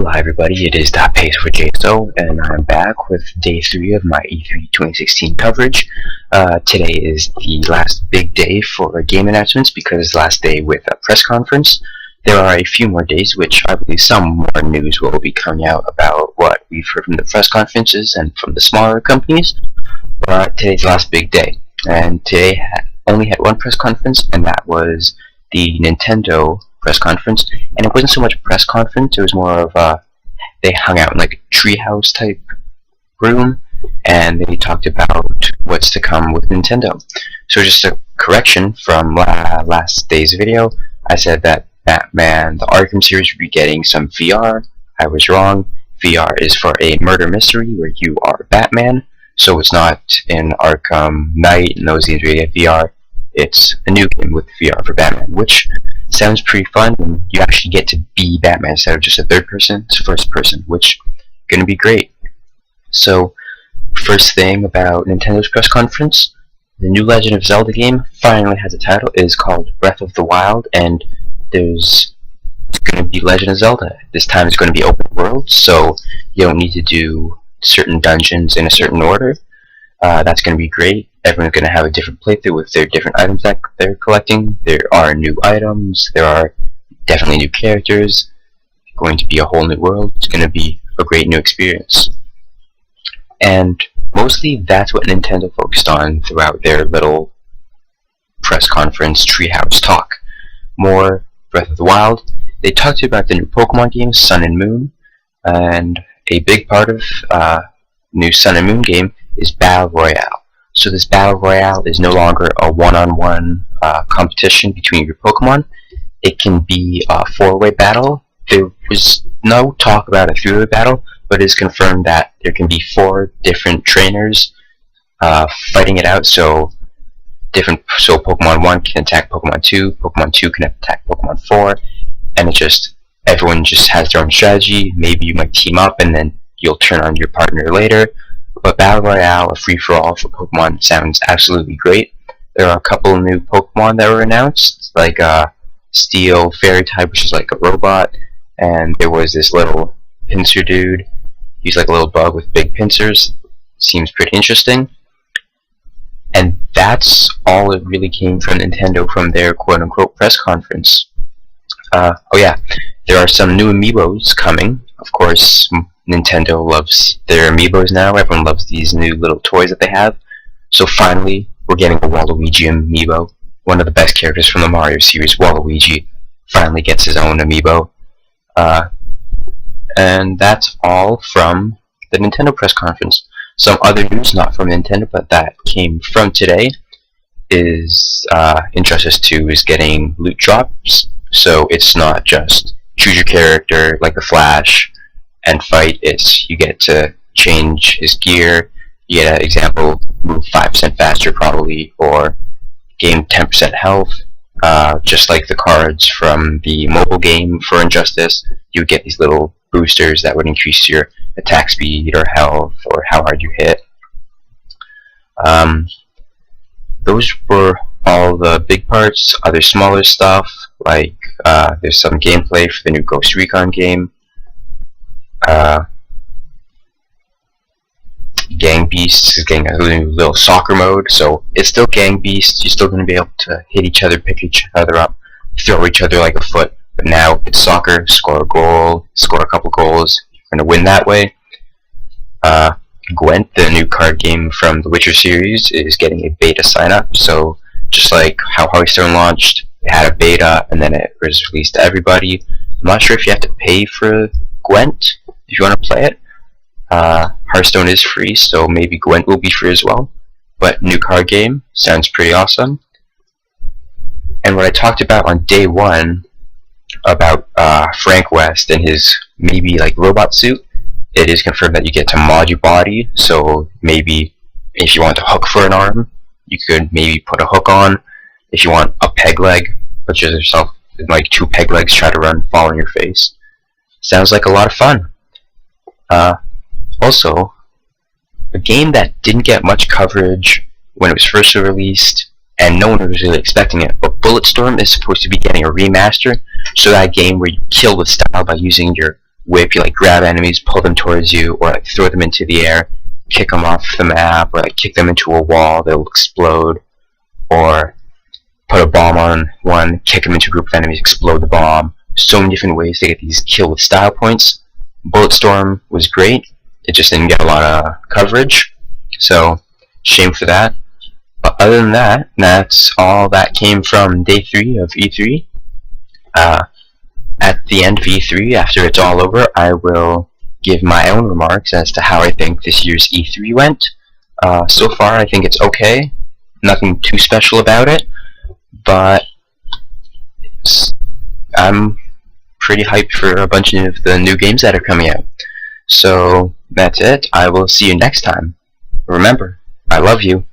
Hello everybody, it is Pace for JSO, and I'm back with day 3 of my E3 2016 coverage. Today is the last big day for game announcements because it's the last day with a press conference. There are a few more days, which I believe some more news will be coming out about what we've heard from the press conferences and from the smaller companies. But today's the last big day, and today only had one press conference, and that was the Nintendo press conference. And it wasn't so much a press conference, it was more of they hung out in like a treehouse type room, and they talked about what's to come with Nintendo. So just a correction from last day's video. I said that Batman, the Arkham series, would be getting some VR. I was wrong. VR is for a murder mystery where you are Batman, so it's not in Arkham Knight and those games where you get VR. It's a new game with VR for Batman, which sounds pretty fun, and you actually get to be Batman instead of just a third person. It's first person, which is going to be great. So, first thing about Nintendo's press conference, the new Legend of Zelda game finally has a title. It is called Breath of the Wild, and it's going to be Legend of Zelda. This time it's going to be open world, so you don't need to do certain dungeons in a certain order. That's going to be great. Everyone's going to have a different playthrough with their different items that they're collecting. There are new items. There are definitely new characters. It's going to be a whole new world. It's going to be a great new experience. And mostly that's what Nintendo focused on throughout their little press conference treehouse talk. More Breath of the Wild. They talked about the new Pokemon games, Sun and Moon. And a big part of new Sun and Moon game is Battle Royale. So this Battle Royale is no longer a one-on-one competition between your Pokemon. It can be a four-way battle. There was no talk about a three-way battle, but it is confirmed that there can be 4 different trainers fighting it out. So Pokemon 1 can attack Pokemon 2, Pokemon 2 can attack Pokemon 4, and everyone just has their own strategy. Maybe you might team up and then you'll turn on your partner later. But Battle Royale, a free-for-all for Pokemon, sounds absolutely great. There are a couple of new Pokemon that were announced, like Steel Fairy type, which is like a robot, and there was this little pincer dude. He's like a little bug with big pincers. Seems pretty interesting. And that's all it really came from Nintendo from their quote-unquote press conference. Oh yeah, there are some new amiibos coming. Of course, Nintendo loves their amiibos now. Everyone loves these new little toys that they have. So finally, we're getting a Waluigi amiibo. One of the best characters from the Mario series, Waluigi, finally gets his own amiibo. And that's all from the Nintendo press conference. Some other news, not from Nintendo, but that came from today, is Injustice 2 is getting loot drops. So it's not just choose your character like the Flash and fight. It's you get to change his gear. You get an example, move 5% faster probably, or gain 10% health. Just like the cards from the mobile game for Injustice, you would get these little boosters that would increase your attack speed or health or how hard you hit. Those were all the big parts. Other smaller stuff, like there's some gameplay for the new Ghost Recon game. Gang Beasts is getting a new little soccer mode, so it's still Gang Beasts. You're still going to be able to hit each other, pick each other up, throw each other like a foot, but now it's soccer. Score a goal, score a couple goals, you're going to win that way. Gwent, the new card game from the Witcher series, is getting a beta sign-up, so just like how Hearthstone launched, it had a beta and then it was released to everybody. I'm not sure if you have to pay for Gwent if you want to play it. Hearthstone is free, so maybe Gwent will be free as well. But new card game sounds pretty awesome. And what I talked about on day 1 about Frank West and his maybe like robot suit, it is confirmed that you get to mod your body. So maybe if you want a hook for an arm, you could maybe put a hook on. If you want a peg leg, put yourself in like 2 peg legs, try to fall on your face. Sounds like a lot of fun. Also, a game that didn't get much coverage when it was first released, and no one was really expecting it, but Bulletstorm is supposed to be getting a remaster, so that game where you kill with style by using your whip, you like grab enemies, pull them towards you, or like throw them into the air, kick them off the map, or like kick them into a wall that'll explode, or put a bomb on one, kick them into a group of enemies, explode the bomb. So many different ways to get these kill with style points. Bulletstorm was great. It just didn't get a lot of coverage, so shame for that. But other than that, that's all that came from day 3 of E3. At the end of E3, after it's all over, I will give my own remarks as to how I think this year's E3 went. So far, I think it's okay. Nothing too special about it, but I'm pretty hyped for a bunch of the new games that are coming out. So that's it. I will see you next time. Remember, I love you.